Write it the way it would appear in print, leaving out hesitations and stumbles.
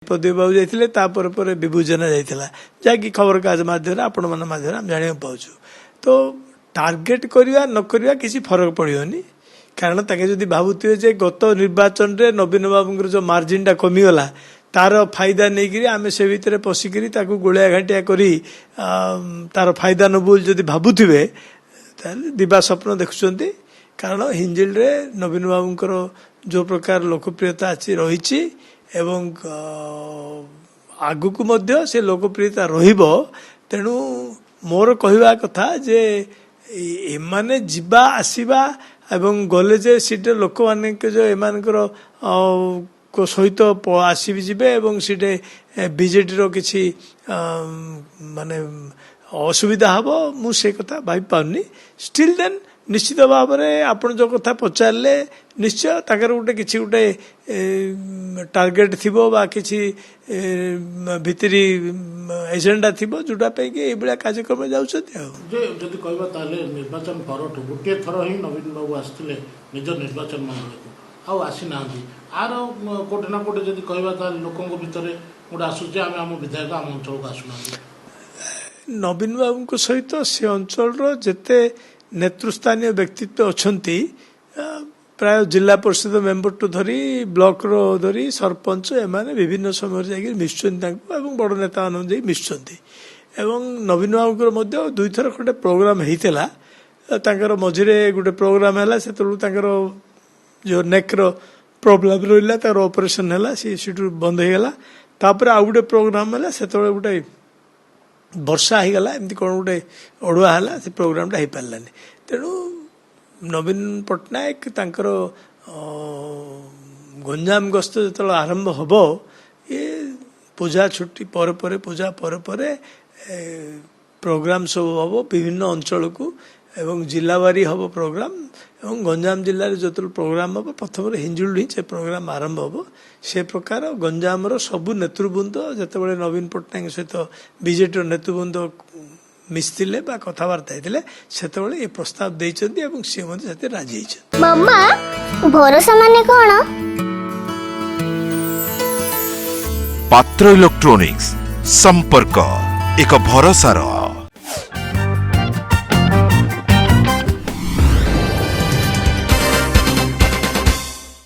पदवी बाबू जाइए तापर विभू जेना जाइला जहाँकि खबर कागज माध्यम आपण मान माध्यम आम जाना पाचु तो टार्गेट करवा न करवा किसी फरक पड़ोनी कारण ताके जदि भावुवे जे गत निर्वाचन रे नवीन बाबू जो मार्जिन टा कमीगला तार फायदा नहीं आम से भितर पशिकी गोलिया घाटिया करी तार फायदा नबू जदि भावुवे दिवा स्वप्न देखुंत कारण हिंजिल रे नवीन बाबूंकर जो प्रकार लोकप्रियता अच्छी रही एवं आगु को से लोकप्रियता रहिबो तेणु मोर कहवा कथा जे एमाने जिबा आसीबा एवं गले जे सीटे लोक माने जो एमानकर को सहित आसी जिबे एवं सीटे बीजेडी रो किछि माने असुविधा हबो मु से कथा भाई पाउनी स्टिल देन निश्चित भाव में आपन जो कथा पचारे निश्चय ताकर गोटे किसी गोटे टार्गेट थिबो बा किसी भितरी एजेंडा थिबो जोटा पे कि एबळा कार्यक्रम जाउछथि जे जदि कहबा ताले निर्वाचन परठु गोटे थर ही नवीन बाबू आस्थिले निज निर्वाचन मंडल को आ आसी नांदी आर कोटे ना कोटे जदि कहबा ताले लोकंग भितरे गोटे आसुचे आमे हम विधायक आम अंचल को आसुना नवीन बाबू को सहित से अंचल रो जते नेतृस्थानीय व्यक्तित्व अच्छी प्राय जिला परिषद मेंबर टू धरी ब्लॉक रो धरी सरपंच एमाने विभिन्न समय जाकर मिशुंट बड़ नेता मान मिशुंट एवं नवीन बाबू दुई थर खंडे प्रोग्राम होता मझे गोटे प्रोग्राम है से जो नेक रो प्रोब्लेम रहा तार ऑपरेशन है सी बंद हो गला तापर आउ गोटे प्रोग्राम है से गोटे वर्षा हो गला एमती कौन गोटे अड़ुआ है से प्रोग्रामटा हो पारानी तेणु नवीन पट्टनायक तांकर गंजाम गस्त जो आरंभ हम ये पूजा छुट्टी पर पूजा पर प्रोग्राम सब हम विभिन्न अंचल को एवं जिलावारी हम प्रोग्राम एवं गंजाम जिले जो प्रोग्राम हम प्रथम हिंजुल ही से प्रोग्राम आरंभ हम से प्रकार गंजाम सबू नेतृवृंद जो नवीन पट्टनायक सहित बीजेपी नेतृवृंद मिसथिले बा कथबार्ता होते से ये प्रस्ताव देइछन्ती एवं से राजी होइछन्ती। मम्मा भरोसा माने कोन? पात्र इलेक्ट्रॉनिक्स संपर्क एक भरोसार